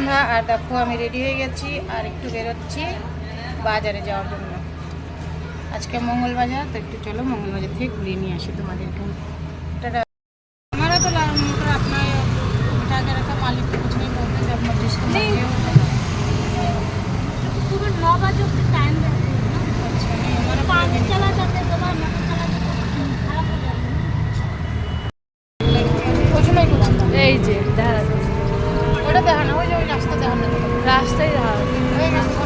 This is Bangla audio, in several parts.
সন্ধ্যা আর দেখো আমি রেডি হয়ে গেছি আর একটু বেরোচ্ছি বাজারে যাওয়ার জন্য। আজকে মঙ্গলবাজার, তো একটু চলো মঙ্গলবাজার থেকে ঘুরিয়ে নিয়ে আসি তোমাদেরকে। हमारा तो अपना उठा के रखा, मालिक को कुछ नहीं बोलते, जब मर्जी से सुबह 9 बजे टाइम रहती है ना। अच्छा नहीं हमारा पानी चला जाते तो बाद में चला जाते खराब हो जाता कुछ नहीं कुछ এই যে দেখা যাচ্ছে ওটা দেখানো, ওই যে ওই রাস্তা দেখানো, রাস্তায় দেখা যাচ্ছে। ওই রাস্তা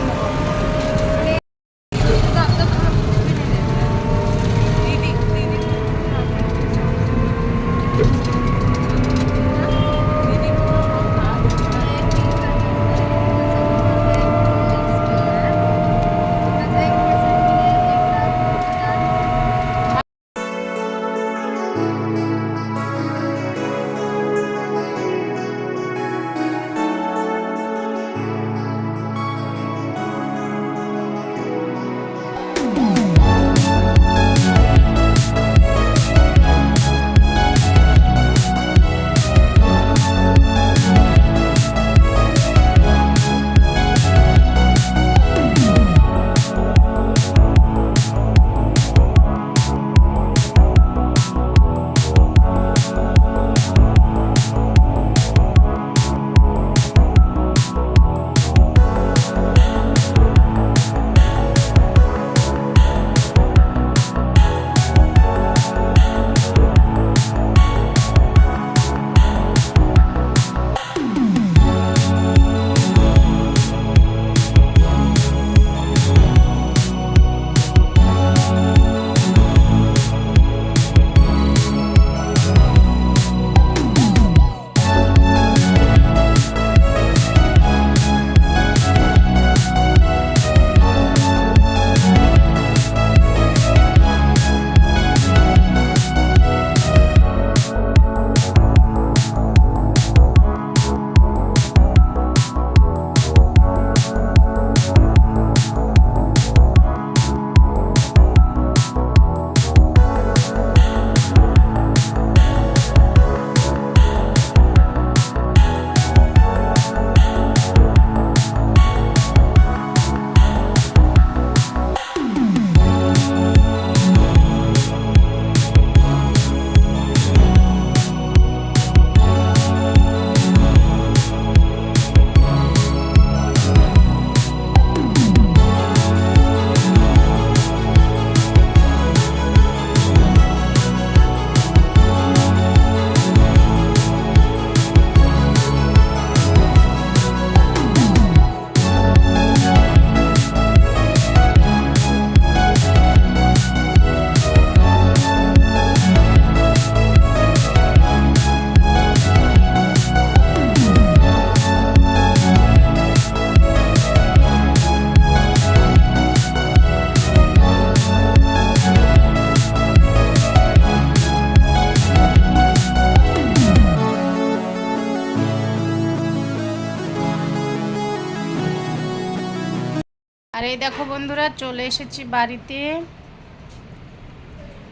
আর এই দেখো বন্ধুরা চলে এসেছি বাড়িতে।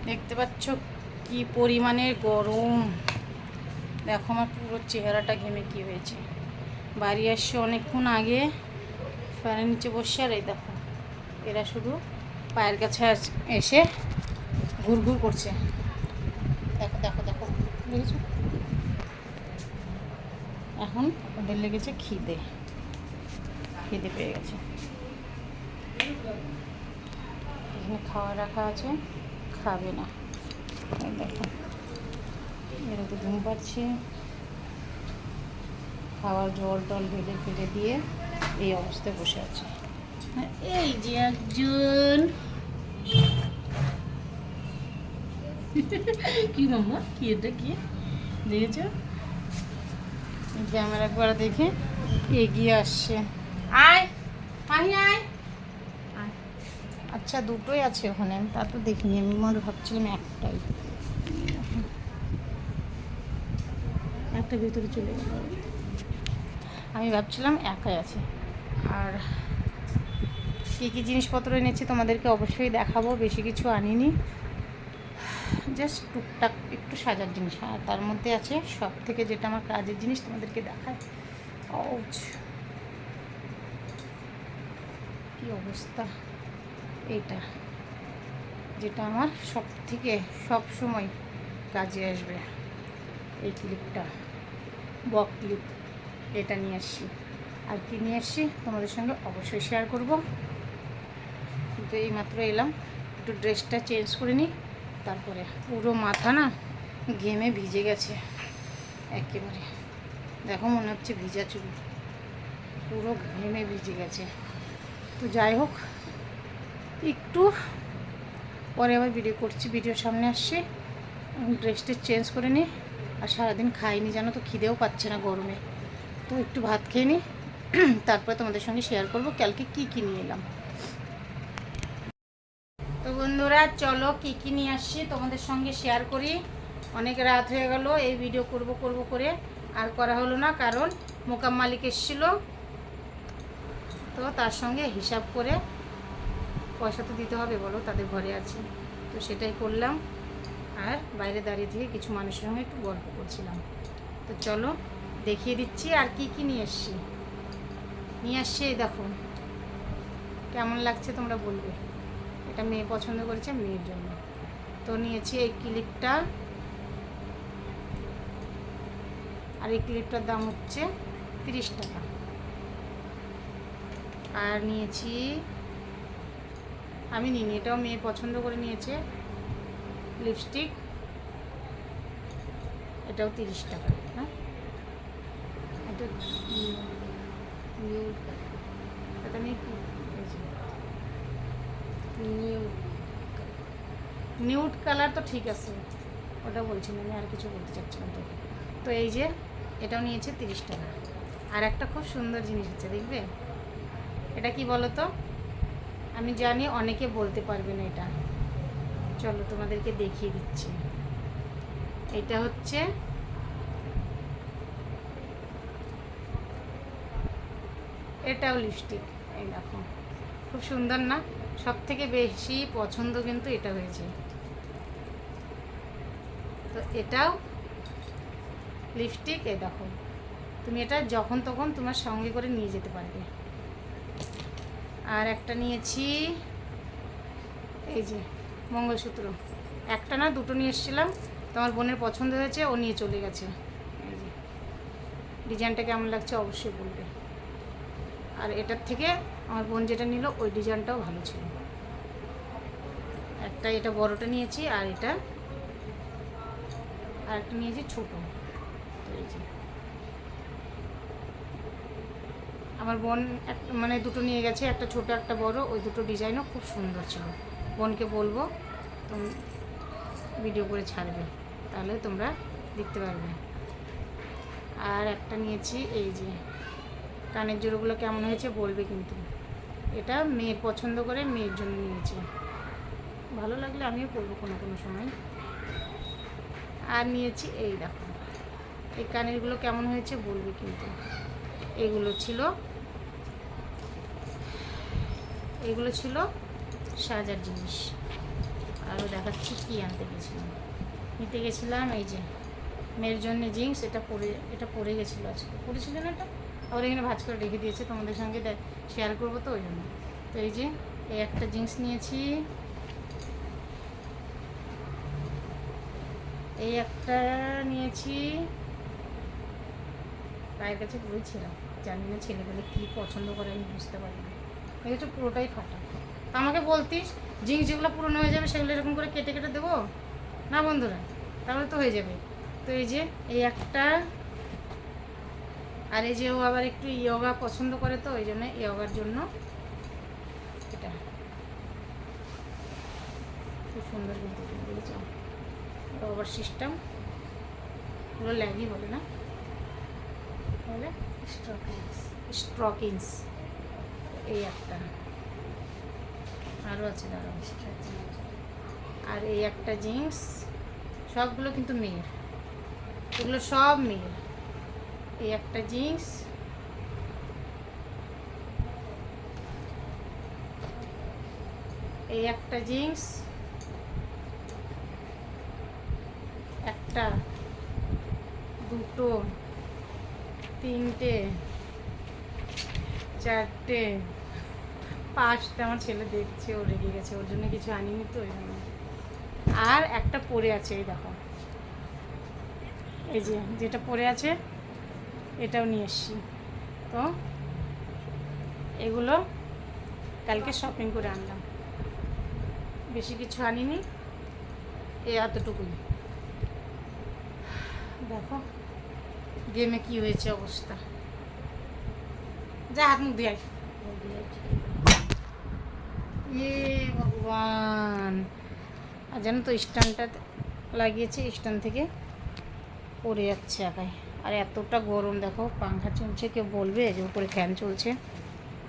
দেখতে পাচ্ছ কি পরিমাণের গরম, দেখো আমার পুরো চেহারাটা ঘেমে কি হয়েছে। বাড়ি আসছে অনেকক্ষণ আগে, ফ্যানের নিচে বসে, আর এই দেখো এরা শুধু পায়ের কাছে এসে ঘুরঘুর করছে। দেখো দেখো দেখো দেখেছো, এখন ওদের লেগেছে খিদে, খিদে পেয়ে গেছে। এখানে খাওয়া রাখা আছে, খাবে না। দেখো এরা তো ঘুম পাচ্ছে, খাওয়ার জল টল ঢেলে ফেলে দিয়ে এই অবস্থায় বসে আছে। এই যে একজন কি মামা, কি এটা কি দেখেছ, ক্যামেরা করে দেখে এগিয়ে আসছে। আয় মাহি আয়। আচ্ছা দুটোই আছে ওখানে, তা তো দেখিনি, আমি মনে ভাবছিলাম একটাই, একটা ভেতরে চলে গেল, আমি ভাবছিলাম একাই আছে। আর কী কী জিনিসপত্র এনেছি তোমাদেরকে অবশ্যই দেখাবো, বেশি কিছু আনিনি, জাস্ট টুকটাক একটু সাজার জিনিস। আর তার মধ্যে আছে সব থেকে যেটা আমার কাজের জিনিস, তোমাদেরকে দেখায়। কি অবস্থা, এইটা যেটা আমার সব সময় কাজে আসবে, এই ক্লিপটা, বক ক্লিপ, এটা নিয়ে আসছি। আর কি নিয়ে আসছি তোমাদের সঙ্গে অবশ্যই শেয়ার করব। কিন্তু এইমাত্র এলাম, একটু ড্রেসটা চেঞ্জ করে নিই, তারপরে পুরো মাথা না ঘেমে ভিজে গেছে একেবারে। দেখো মনে হচ্ছে ভিজা চুল, পুরো ঘেমে ভিজে গেছে। তো যাই হোক, একটু পরে আবার ভিডিও করছি, ভিডিওর সামনে আসছি। ড্রেসটা চেঞ্জ করে নিই। আর সারাদিন খাইনি জানো তো, খিদেও পাচ্ছে না গরমে। তো একটু ভাত খেয়ে নিই, তারপরে তোমাদের সঙ্গে শেয়ার করব কালকে কি নিয়ে এলাম। তো বন্ধুরা চলো কি নিয়ে আসছি তোমাদের সঙ্গে শেয়ার করি। অনেক রাত হয়ে গেল, এই ভিডিও করব করে আর করা হলো না, কারণ মোকাম মালিক এসেছিলো, তো তার সঙ্গে হিসাব করে পয়সা তো দিতে হবে বলো, তাদের ঘরে আছে, তো সেটাই করলাম। আর বাইরে দাঁড়িয়ে থেকে কিছু মানুষের সঙ্গে একটু গল্প করছিলাম। তো চলো দেখিয়ে দিচ্ছি আর কি নিয়ে আসছি। এই দেখো কেমন লাগছে তোমরা বলবে। এটা মেয়ে পছন্দ করেছে, মেয়ের জন্য। তো নিয়েছি এই ক্লিপটা, আর এই ক্লিপটার দাম হচ্ছে 30 টাকা। আর নিয়েছি, আমি নিইনি, এটাও মেয়ে পছন্দ করে নিয়েছে, লিপস্টিক, এটাও 30 টাকা। হ্যাঁ, এটা নিউড কালার, তো ঠিক আছে, ওটা বলছি না, আমি আর কিছু বলতে চাচ্ছিলাম তোকে। তো এই যে এটাও নিয়েছে 30 টাকা। আর একটা খুব সুন্দর জিনিস আছে, দেখবে এটা কি বলো তো, আমি জানি অনেকে বলতে পারবে না এটা, চলো তোমাদেরকে দেখিয়ে দিচ্ছি। এটা হচ্ছে এটাও লিপস্টিক, এই দেখো খুব সুন্দর না, সব থেকে বেশি পছন্দ কিন্তু এটা হয়েছে। তো এটাও লিপস্টিক, এই দেখো তুমি এটা যখন তখন তোমার সঙ্গে করে নিয়ে যেতে পারবে। আর একটা নিয়েছি এই যে মঙ্গলসূত্র, একটা না দুটো নিয়ে এসেছিলাম, তোমার বোনের পছন্দ হয়েছে, ও নিয়ে চলে গেছে। এই যে ডিজাইনটা কেমন লাগছে অবশ্যই বলবে। আর এটার থেকে আমার বোন যেটা নিল ওই ডিজাইনটাও ভালো ছিল। একটা এটা বড়টা নিয়েছি, আর এটা আর একটা নিয়েছি ছোটো। তো এই যে আমার বোন মানে দুটো নিয়ে গেছে, একটা ছোট একটা বড়, ওই দুটো ডিজাইনও খুব সুন্দর ছিল। বোনকে বলবো তুমি ভিডিও করে ছাড়বে, তাহলে তোমরা দেখতে পারবে। আর একটা নিয়েছি এই যে কানের জোড়গুলো কেমন হয়েছে বলবে কিন্তু, এটা মেয়ের পছন্দ করে মেয়ের জন্য নিয়েছি, ভালো লাগলে আমিও পরবো কোনো সময়। আর নিয়েছি এই দেখো, এই কানেরগুলো কেমন হয়েছে বলবে কিন্তু। এগুলো ছিল সাজার জিনিস। আরও দেখাচ্ছি কি নিতে গেছিলাম। এই যে মেয়ের জন্য জিন্স, এটা পরে গেছিলো, আজকে পরেছিল না, এটা আবার এখানে ভাঁজ করে রেখে দিয়েছে, তোমাদের সঙ্গে শেয়ার করবো তো ওই জন্য। তো এই যে এই একটা জিন্স নিয়েছি, এই একটা নিয়েছি, পায়ের কাছে পুরোই ছিলাম, জানি না ছেলেগুলো কী পছন্দ করে আমি বুঝতে পারি না। দেখেছো পুরোটাই ফাটা। তা আমাকে বলতিস জিন্স যেগুলো পুরনো হয়ে যাবে সেগুলো এরকম করে কেটে কেটে দেবো না বন্ধুরা, তাহলে তো হয়ে যাবে। তো এই যে এই একটা, আর এই যে ও আবার একটু ইয়োগা পছন্দ করে, তো ওই জন্য ইয়োগার জন্য এটা খুব সুন্দর কিন্তু, বুঝেছো, ওভার সিস্টেম, পুরো ল্যাগি বলে না, বলে স্ট্রকিংস। এই একটা আরও আছে, দাঁড়াও। আর এই একটা জিন্স, সবগুলো কিন্তু মেয়ের, এগুলো সব মেয়ের। এই একটা জিন্স, এই একটা জিন্স, একটা দুটো তিনটে চারটে পাশটা আমার ছেলে দেখছে, ও রেগে গেছে, ওর জন্য কিছু আনিনি তো ওই জন্য। আর একটা পড়ে আছে, এই দেখো, এই যে যেটা পড়ে আছে এটাও নিয়ে এসছি। তো এগুলো কালকে শপিং করে আনলাম, বেশি কিছু আনিনি, এই এতটুকুই। দেখো গেমে কি হয়েছে অবস্থা। যা হাত মুখ দিয়ে আয়। এ ভগবান, আর জানো তো স্ট্যান্ডটা লাগিয়েছে, স্ট্যান্ড থেকে পড়ে যাচ্ছে একাই। আর এতটা গরম, দেখো পাংখা চলছে, কেউ বলবে যে উপরে ফ্যান চলছে।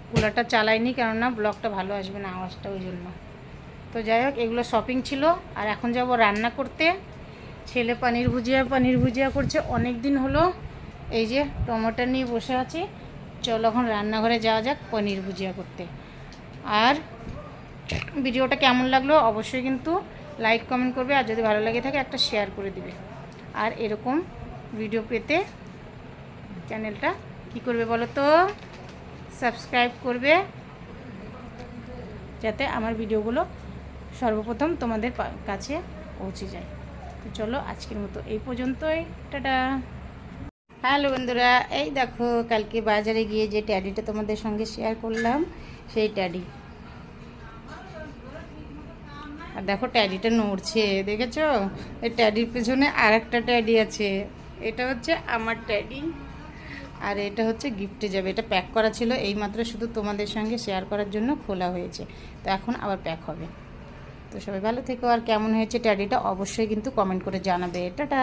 কুলারটা চালাইনি কেননা ব্লগটা ভালো আসবে না আওয়াজটা, ওই জন্য। তো যাই হোক, এগুলো শপিং ছিল। আর এখন যাব রান্না করতে। ছেলে পানির ভুজিয়া করছে, অনেক দিন হলো। এই যে টমেটো নিয়ে বসে আছি, চলো এখন রান্নাঘরে যাওয়া যাক পনির ভুজিয়া করতে। আর ভিডিওটা কেমন লাগলো অবশ্যই কিন্তু লাইক কমেন্ট করবে, আর যদি ভালো লাগে থাকে একটা শেয়ার করে দিবে। আর এরকম ভিডিও পেতে চ্যানেলটা কি করবে বলো তো, সাবস্ক্রাইব করবে, যাতে আমার ভিডিওগুলো সর্বপ্রথম তোমাদের কাছে পৌঁছে যায়। তো চলো আজকের মতো এই পর্যন্তই, টাটা। হ্যালো বন্ধুরা, এই দেখো কালকে বাজারে গিয়ে যে ট্যাডিটা তোমাদের সঙ্গে শেয়ার করলাম, সেই ট্যাডি। আর দেখো ট্যাডিটা নড়ছে, দেখেছো? এই ট্যাডির পেছনে আর একটা ট্যাডি আছে, এটা হচ্ছে আমার ট্যাডি, আর এটা হচ্ছে গিফটে যাবে। এটা প্যাক করা ছিল, এইমাত্র শুধু তোমাদের সঙ্গে শেয়ার করার জন্য খোলা হয়েছে, তো এখন আবার প্যাক হবে। তো সবাই ভালো থেকো, আর কেমন হয়েছে ট্যাডিটা অবশ্যই কিন্তু কমেন্ট করে জানাবে। টাটা।